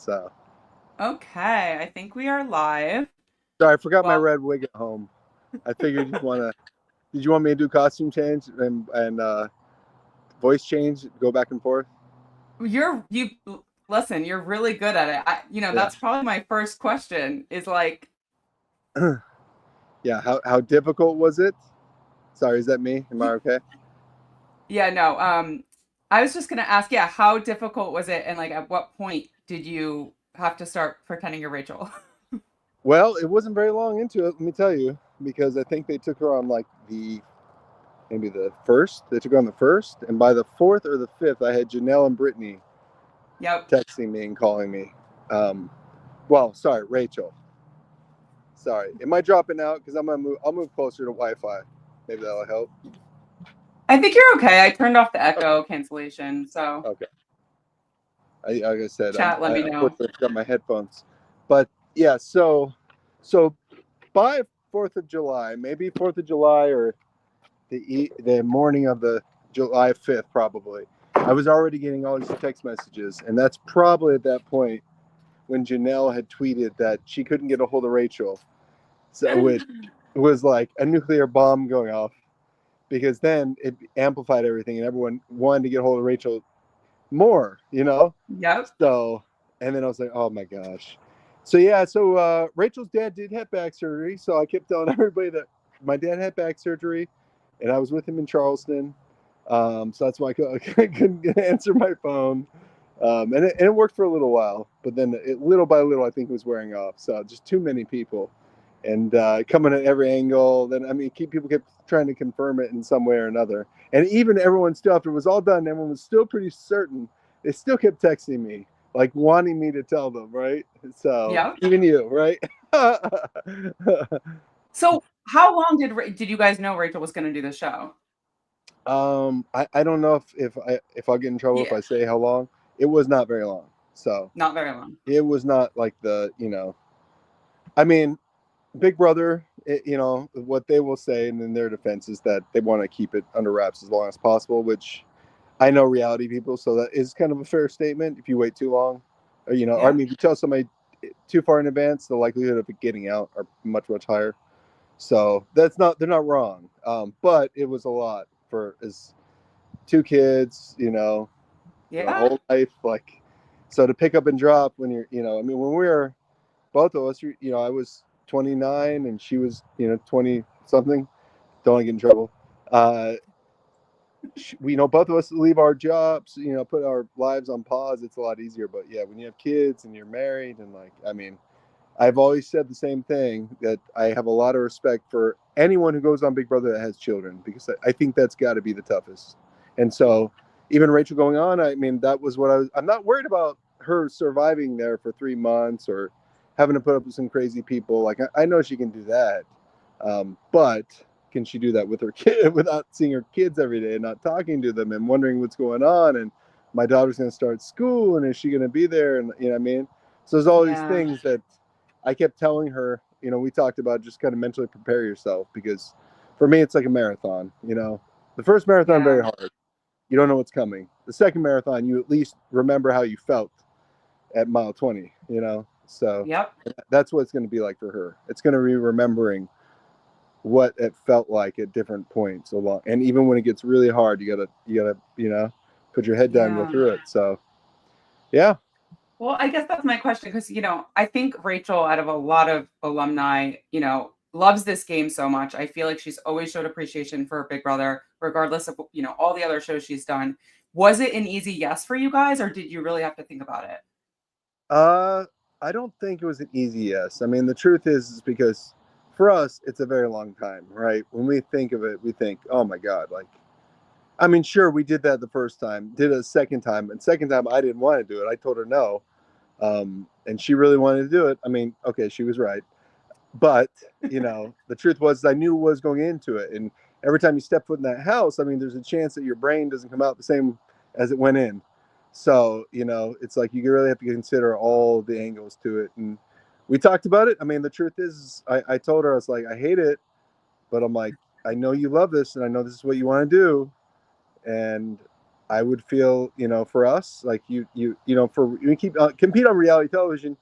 So Okay, I think we are live. sorry, I forgot my Well, red wig at home. I figured you'd want to. Did you want me to do costume change and voice change, go back and forth? you listen, you're really good at it. Yeah, That's probably my first question is like, yeah. How difficult was it? Sorry, is that me? Am I okay? yeah, no, I was just gonna ask, yeah, how difficult was it and like at what point did you have to start pretending you're Rachel? Well, it wasn't very long into it. Let me tell you, because I think they took her on like the maybe the first. They took her on the first, and by the fourth or the fifth, I had Janelle and Brittany Yep. texting me and calling me. Um, well, sorry, Rachel. Sorry, am I dropping out? Because I'm gonna move. I'll move closer to Wi-Fi. Maybe that'll help. I think you're okay. I turned off the Okay. echo cancellation, so Okay. Like I said, chat, let I me know. unfortunately got my headphones. But yeah, so by Fourth of July, maybe Fourth of July or the morning of the July 5th, probably. I was already getting all these text messages, and that's probably at that point when Janelle had tweeted that she couldn't get a hold of Rachel, so which was like a nuclear bomb going off because then it amplified everything, and everyone wanted to get a hold of Rachel more, you know? Yep. So, and then I was like, oh my gosh. So, yeah, so Rachel's dad did have back surgery. So I kept telling everybody that my dad had back surgery and I was with him in Charleston. So that's why I couldn't answer my phone. And it worked for a little while, but then little by little, I think it was wearing off. So just too many people and coming at every angle. Then, I mean, people kept trying to confirm it in some way or another. And even everyone still, after it was all done, everyone was still pretty certain. They still kept texting me, like wanting me to tell them, right? So Yep. even you, right? So how long did you guys know Rachel was gonna do the show? I don't know if I'll get in trouble if Yeah, I say how long. It was not very long. So not very long. it was not like I mean, Big Brother, what they will say, and in their defense is that they want to keep it under wraps as long as possible, which I know reality people, so that is kind of a fair statement. If you wait too long, or I Yeah. mean, if you tell somebody too far in advance, the likelihood of it getting out are much, much higher. So they're not wrong. But it was a lot for as two kids, the Yeah. whole life, like, so to pick up and drop when I mean, when we were both of us, I was 29 and she was, 20 something. Don't want to get in trouble. Uh, both of us leave our jobs, put our lives on pause. It's a lot easier. But yeah, when you have kids and you're married, and like, I mean, I've always said the same thing that I have a lot of respect for anyone who goes on Big Brother that has children because I think that's got to be the toughest. And so, even Rachel going on, I mean, that was what I'm not worried about her surviving there for 3 months or having to put up with some crazy people. Like, I know she can do that. But can she do that with her kid without seeing her kids every day and not talking to them and wondering what's going on? And my daughter's going to start school and is she going to be there? And you know what I mean? So there's all these Yeah. things that I kept telling her, we talked about just kind of mentally prepare yourself because for me, it's like a marathon, The first marathon, Yeah. very hard. You don't know what's coming. The second marathon, you at least remember how you felt at mile 20. So Yep. that's what it's going to be like for her. It's going to be remembering what it felt like at different points along. And even when it gets really hard, you gotta, put your head down and go Yeah. through it. So, yeah. Well, I guess that's my question because, I think Rachel, out of a lot of alumni, loves this game so much. I feel like she's always showed appreciation for Big Brother, regardless of, all the other shows she's done. Was it an easy yes for you guys, or did you really have to think about it? Uh, I don't think it was an easy yes. I mean, the truth is because for us, it's a very long time, right? When we think of it, we think, oh my God, like, I mean, sure, we did that the first time, did it a second time, and second time I didn't want to do it. I told her no, and she really wanted to do it. I mean, okay, she was right, but the truth was I knew what was going into it, and every time you step foot in that house, I mean, there's a chance that your brain doesn't come out the same as it went in. So it's like you really have to consider all the angles to it, and we talked about it. I mean, the truth is, I told her I was like, I hate it, but I'm like, I know you love this, and I know this is what you want to do, and I would feel, for us, like for we keep compete on reality television,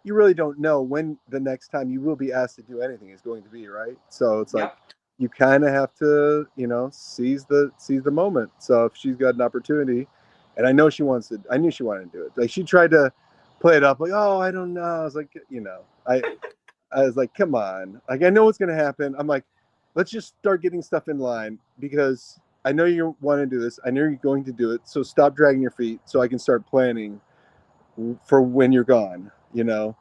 you really don't know when the next time you will be asked to do anything is going to be, right? So it's like Yep. you kind of have to, seize the moment. So if she's got an opportunity, and I know she wants to, I knew she wanted to do it. Like she tried to play it up, like, oh, I don't know. I was like, I was like, come on. Like, I know what's going to happen. I'm like, let's just start getting stuff in line because I know you want to do this. I know you're going to do it. So stop dragging your feet so I can start planning for when you're gone, because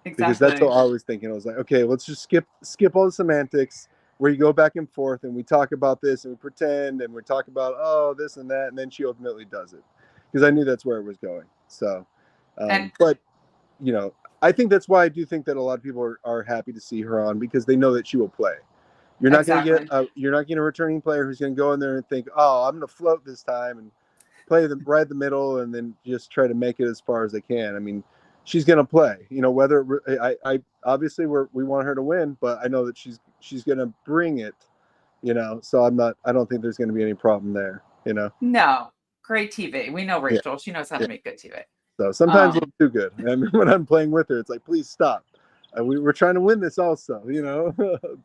that's what Exactly. I was thinking. I was like, okay, let's just skip all the semantics where you go back and forth and we talk about this and we pretend and we talk about, oh, this and that. And then she ultimately does it because I knew that's where it was going. So, And but I think that's why I do think that a lot of people are happy to see her on because they know that she will play. exactly. You're not getting a returning player who's going to go in there and think, oh, I'm going to float this time and play them right the middle and then just try to make it as far as they can. I mean, she's going to play. Whether I obviously we want her to win, but I know that she's going to bring it. So I don't think there's going to be any problem there. No, great TV. We know Yeah, Rachel. She knows how to yeah. make good TV. So sometimes a little too good. I mean, when I'm playing with her, it's like, please stop. We're trying to win this also,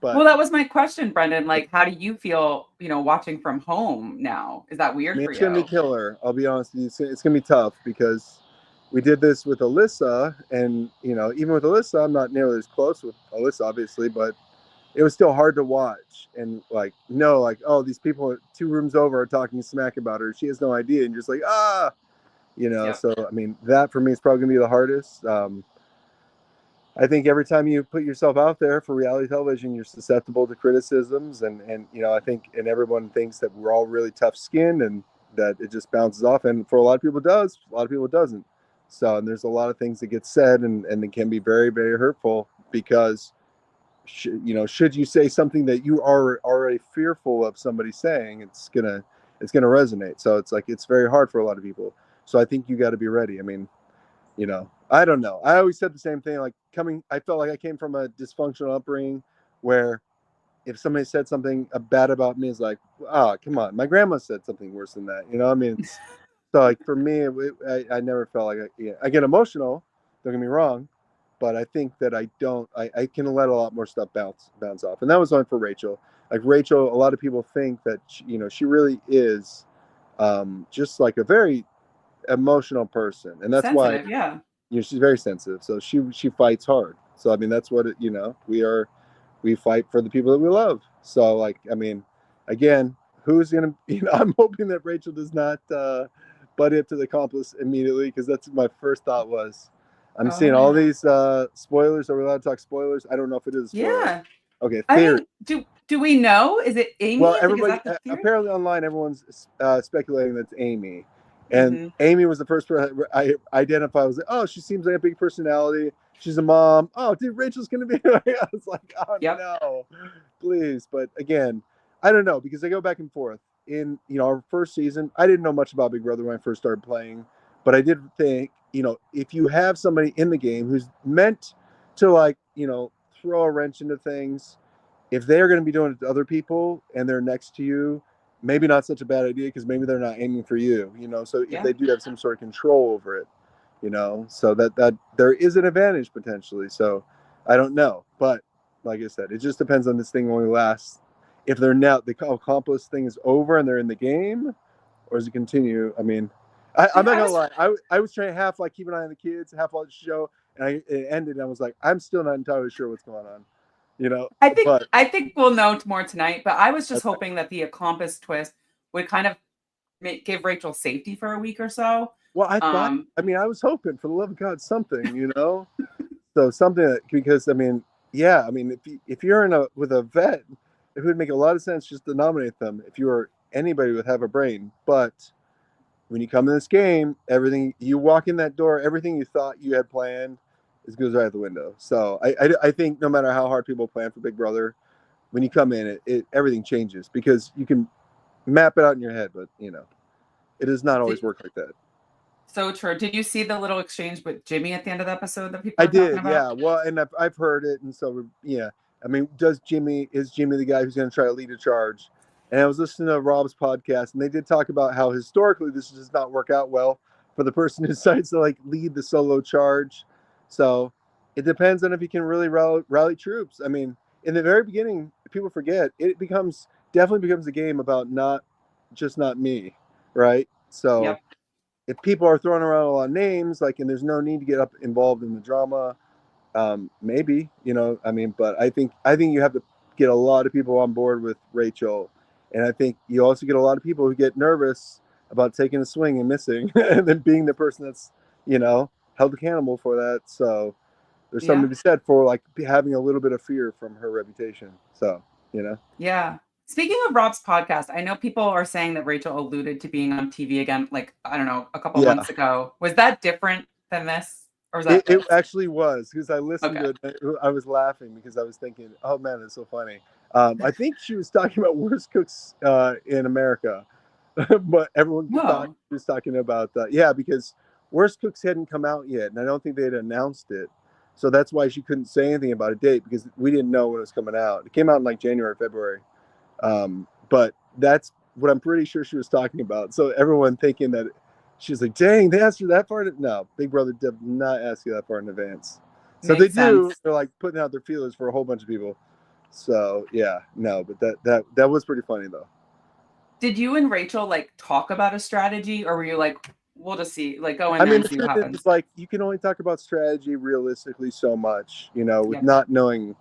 but Well, that was my question, Brendon. Like, how do you feel, watching from home now? Is that I weird mean, for it's gonna be you? killer. I'll be honest with you. It's gonna be tough because we did this with Alyssa, and even with Alyssa, I'm not nearly as close with Alyssa, obviously, but it was still hard to watch and like, oh, these people 2 rooms over are talking smack about her. She has no idea, and just like Yep. So I mean, that for me is probably gonna be the hardest. I think every time you put yourself out there for reality television, you're susceptible to criticisms, and I think, and everyone thinks that we're all really tough skinned and that it just bounces off, and for a lot of people it does, a lot of people it doesn't. So, and there's a lot of things that get said, and it can be very, very hurtful because, should you say something that you are already fearful of somebody saying, it's gonna resonate. So it's like it's very hard for a lot of people. So I think you got to be ready. I mean, I don't know. I always said the same thing. Like I felt like I came from a dysfunctional upbringing where if somebody said something bad about me, it's like, ah, come on. My grandma said something worse than that. I mean, so like for me, I never felt like I get emotional. Don't get me wrong, but I think that I can let a lot more stuff bounce off. And that was only for Rachel. Like Rachel, a lot of people think that she really is just like a very emotional person, and that's why Sensitive. Yeah. she's very sensitive. So she fights hard. So I mean, that's what we fight for the people that we love. So like, I mean, again, who's gonna? I'm hoping that Rachel does not butt into the accomplice immediately because that's my first thought was. I'm seeing all Oh. these spoilers. Are we allowed to talk spoilers? I don't know if it is a spoiler. Yeah. Okay, I theory. mean, do we know? Is it Amy? Well, Like, is everybody that the theory? apparently online, everyone's speculating that's Amy, and Mm-hmm. Amy was the first person I identified. I was like, oh, she seems like a big personality. She's a mom. Oh, dude, Rachel's gonna be. I was like, oh Yep. no, please. But again, I don't know because I go back and forth. In our first season, I didn't know much about Big Brother when I first started playing, but I did think if you have somebody in the game who's meant to throw a wrench into things, if they're going to be doing it to other people and they're next to you, maybe not such a bad idea because maybe they're not aiming for you, So if Yeah. they do have some sort of control over it, so that there is an advantage potentially. So I don't know, but like I said, it just depends on this thing only lasts. If they're now the accomplice thing is over and they're in the game, or does it continue? I mean, I'm not I gonna was lie. I was trying to half like keep an eye on the kids, half watch the show, and it ended. And I was like, I'm still not entirely sure what's going on, I think but I think we'll know more tonight, but I was just okay. hoping that the accomplice twist would kind of give Rachel safety for a week or so. Well, I thought, Um, I mean, I was hoping for the love of God something, So something because I mean, yeah, I mean, if you're with a vet, it would make a lot of sense just to nominate them if you were anybody would have a brain. But when you come in this game, everything you walk in that door, everything you thought you had planned, goes right out the window. So I think no matter how hard people plan for Big Brother, when you come in, it everything changes because you can map it out in your head, but it does not always did, work like that. so true. Did you see the little exchange with Jimmy at the end of the episode that people I are talking did, about? yeah. Well, and I've heard it, and so yeah. I mean, is Jimmy the guy who's going to try to lead a charge? And I was listening to Rob's podcast, and they did talk about how historically this does not work out well for the person who decides to like lead the solo charge. So it depends on if you can really rally troops. I mean, in the very beginning, people forget it definitely becomes a game about not me, right? So Yep. if people are throwing around a lot of names, like, and there's no need to get up involved in the drama, maybe, I mean, but I think you have to get a lot of people on board with Rachel, and I think you also get a lot of people who get nervous about taking a swing and missing, and then being the person that's held accountable for that. So there's something to Yeah. be said for like having a little bit of fear from her reputation. So Yeah. Speaking of Rob's podcast, I know people are saying that Rachel alluded to being on TV again, like, I don't know, a couple yeah, months ago. Was that different than this? Or was that it this? actually was, because I listened Okay. to it. I was laughing because I was thinking, oh man, it's so funny. I think she was talking about worst cooks in America, but everyone thought Whoa. she was talking about yeah, because worst cooks hadn't come out yet, and I don't think they had announced it, so that's why she couldn't say anything about a date, because we didn't know when it was coming out. It came out in like January, February, but that's what I'm pretty sure she was talking about. So everyone thinking that she's like, dang, they asked her that far. No, Big Brother did not ask you that far in advance. So they Makes do. sense. They're like putting out their feelers for a whole bunch of people. So yeah, no, but that was pretty funny though. Did you and Rachel like talk about a strategy, or were you like, we'll just see, like go in I there mean, and the see what truth is, happens? it's like you can only talk about strategy realistically so much, with Yep. not knowing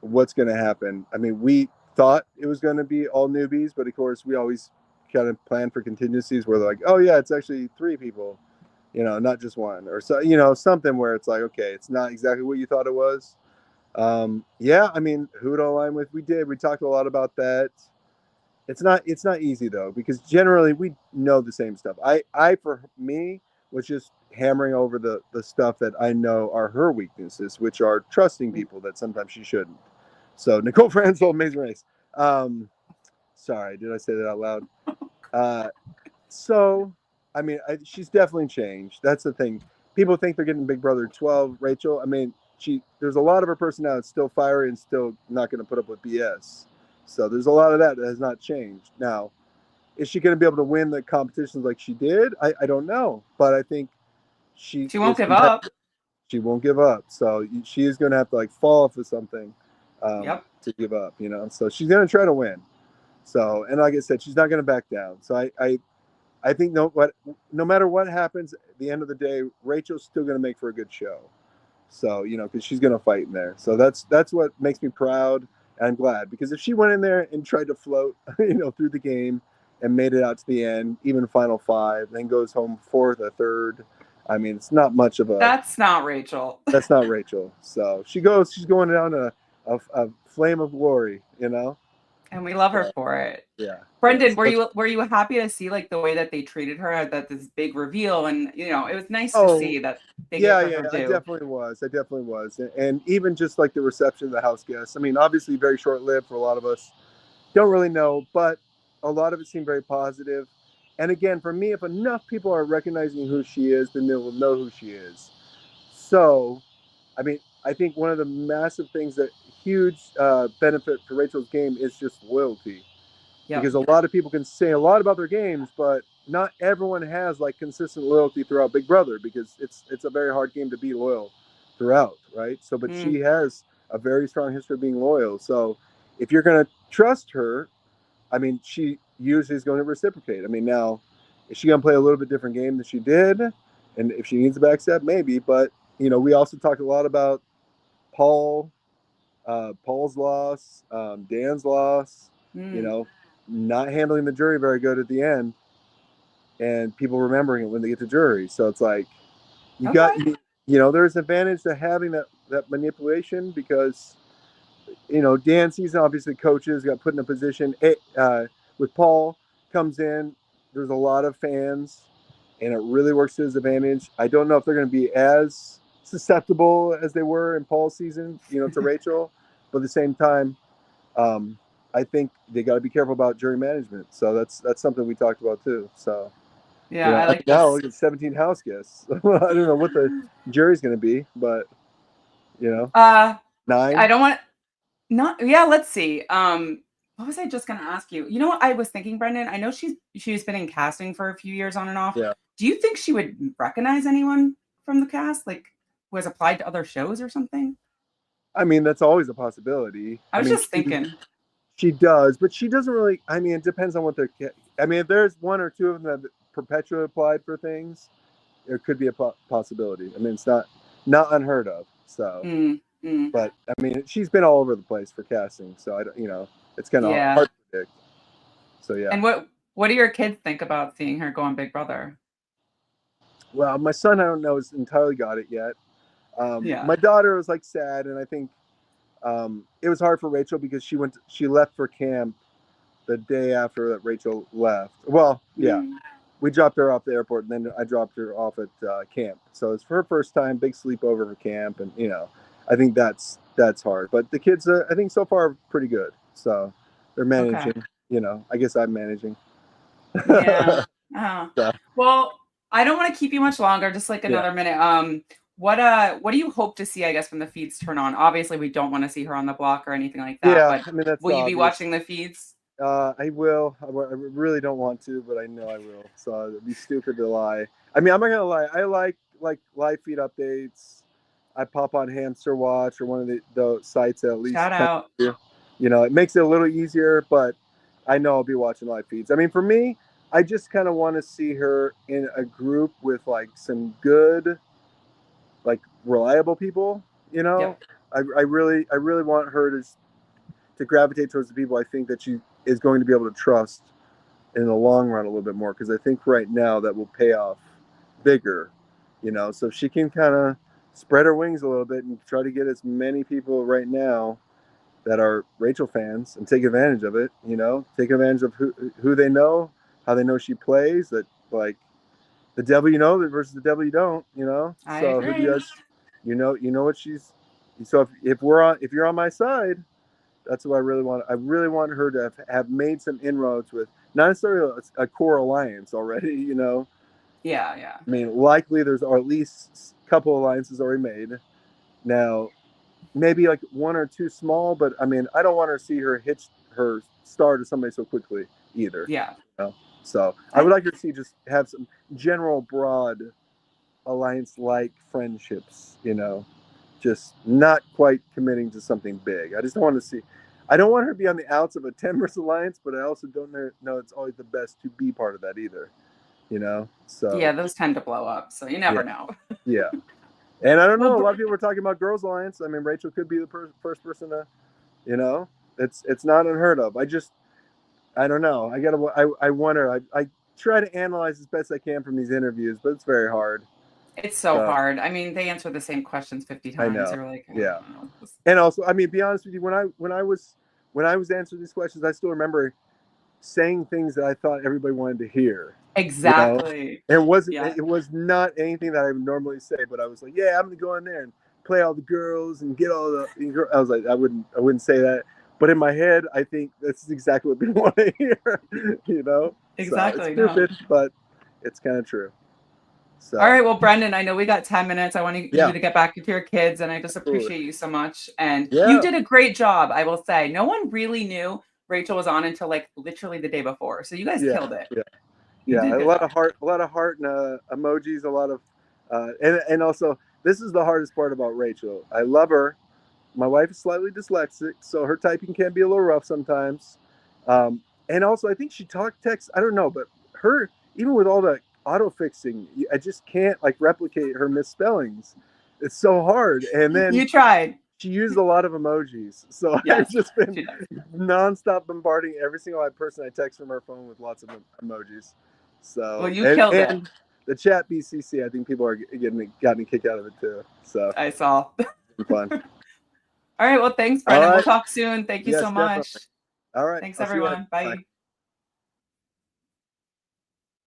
what's going to happen. I mean, we thought it was going to be all newbies, but of course, we always kind of plan for contingencies where they're like, oh yeah, it's actually 3 people, not just one, or so, something where it's like, okay, it's not exactly what you thought it was. Yeah, I mean, who to align with? We talked a lot about that. It's not easy though, because generally we know the same stuff. I for me was just hammering over the stuff that I know are her weaknesses, which are trusting people that sometimes she shouldn't. So Nicole Franzel, Amazing Race. Sorry, did I say that out loud? Uh, so I mean, she's definitely changed. That's the thing. People think they're getting Big Brother 12. Rachel, I mean, there's a lot of her personality that's still fiery and still not going to put up with BS. So there's a lot of that has not changed. Now, is she going to be able to win the competitions like she did? I don't know, but I think she She won't is give up. competitive. She won't give up. So she is going to have to like fall for something Yep. to give up. So she's going to try to win. So, and like I said, she's not going to back down. So I think no matter what happens at the end of the day, Rachel's still going to make for a good show. So because she's going to fight in there. So that's what makes me proud. And I'm glad, because if she went in there and tried to float, through the game and made it out to the end, even final five, then goes home fourth or third, I mean, it's not much of a. That's not Rachel. That's not Rachel. So she's going down a flame of glory. And we love her So, for it. yeah. Yeah. Brendan, So that's, were you happy to see like the way that they treated her at this big reveal? And it was nice to oh, see that they gave yeah, her yeah, her I due. definitely was. And even just like the reception of the house guests. I mean, obviously very short lived for a lot of us. Don't really know, but a lot of it seemed very positive. And again, for me, if enough people are recognizing who she is, then they will know who she is. So, I mean, I think one of the massive things that huge benefit for Rachel's game is just loyalty, Yep. because a lot of people can say a lot about their games, but not everyone has like consistent loyalty throughout Big Brother, because it's a very hard game to be loyal throughout, right? So, but she Mm. has a very strong history of being loyal. So, if you're going to trust her, I mean, she usually is going to reciprocate. I mean, now, is she going to play a little bit different game than she did? And if she needs a backstep, maybe. But, we also talked a lot about Paul, Paul's loss, Dan's loss, you Mm. know, not handling the jury very good at the end, and people remembering it when they get to jury. So it's like, you got, Okay. there's an advantage to having that manipulation, because Dan season obviously coaches got put in a position. With Paul comes in, there's a lot of fans, and it really works to his advantage. I don't know if they're going to be as susceptible as they were in Paul's season, to Rachel, but at the same time, I think they got to be careful about jury management. So that's something we talked about too. So Yeah, I like now this. we get 17 house guests. I don't know what the jury's going to be, but you know, Uh I 9. don't want not yeah, let's see. What was I just going to ask you? You know what I was thinking, Brendon? I know she's been in casting for a few years on and off. Yeah. Do you think she would recognize anyone from the cast, like who has applied to other shows or something? I mean, that's always a possibility. I was mean, just thinking. She does, but she doesn't really. I mean, it depends on what they're. I mean, if there's one or two of them that perpetually applied for things, there could be a possibility. I mean, it's not unheard of. So, but I mean, she's been all over the place for casting, so I don't. It's kind of hard to predict. So yeah. And what do your kids think about seeing her go on Big Brother? Well, my son, I don't know, has entirely got it yet. My daughter was like sad, and I think it was hard for Rachel because she left for camp the day after that Rachel left. Well, yeah, we dropped her off the airport, and then I dropped her off at camp. So it's her first time, big sleepover for camp, and I think that's hard. But the kids, I think so far are pretty good. So they're managing. Okay. I guess I'm managing. Yeah. So. Well, I don't want to keep you much longer. Just like another minute. What do you hope to see, I guess, when the feeds turn on? Obviously, we don't want to see her on the block or anything like that. Yeah, but I mean, that's will you be watching the feeds? I will. I really don't want to, but I know I will. So it'd be stupid to lie. I mean, I'm not gonna lie. I like live feed updates. I pop on Hamster Watch or one of the sites at least. Shout out. It makes it a little easier, but I know I'll be watching live feeds. I mean, for me, I just kind of want to see her in a group with like some good, like reliable people. Yep. I really want her to gravitate towards the people I think that she is going to be able to trust in the long run a little bit more, because I think right now that will pay off bigger, so if she can kind of spread her wings a little bit and try to get as many people right now that are Rachel fans and take advantage of it, take advantage of who they know, how they know she plays, that like the devil versus the devil you don't, I so agree. who does, what she's, so if you're on my side, that's what I really want. I really want her to have made some inroads with not necessarily a core alliance already, Yeah. I mean, likely there's at least a couple alliances already made. Now, maybe like one or two small, but I mean, I don't want her to see her hitch her star to somebody so quickly either. Yeah. So I would like her to see just have some general broad alliance-like friendships, just not quite committing to something big. I just don't want to see. I don't want her to be on the outs of a 10-person alliance, but I also don't know it's always the best to be part of that either. So yeah, those tend to blow up, so you never know. Yeah, and I don't know. A lot of people are talking about girls' alliance. I mean, Rachel could be the first person to, it's not unheard of. I don't know. I wonder. I try to analyze as best I can from these interviews, but it's very hard. It's so hard. I mean, they answer the same questions 50 times. I know. You're like, yeah. And also, I mean, be honest with you, when I was answering these questions, I still remember saying things that I thought everybody wanted to hear. Exactly. And it was not anything that I would normally say, but I was like, yeah, I'm gonna go in there and play all the girls and get all the. I was like, I wouldn't say that, but in my head, I think this is exactly what people want to hear. Exactly. So it's stupid, but it's kind of true. So. All right, well, Brendon, I know we got 10 minutes. I want you to get back with your kids, and I just appreciate you so much. And you did a great job, I will say. No one really knew Rachel was on until like literally the day before. So you guys killed it. Yeah. A lot of heart and emojis, a lot of and also this is the hardest part about Rachel. I love her. My wife is slightly dyslexic, so her typing can be a little rough sometimes. And also I think she texts, I don't know, but her, even with all the auto fixing, I just can't like replicate her misspellings. It's so hard. And then you tried. She used a lot of emojis, so I've just been nonstop bombarding every single person I text from her phone with lots of emojis. So well, you killed it. The chat BCC, I think people are getting a kick out of it too. So I saw. Fun. All right. Well, thanks, Brendon. We'll talk soon. Thank you so much. Definitely. All right. Thanks, everyone. Bye.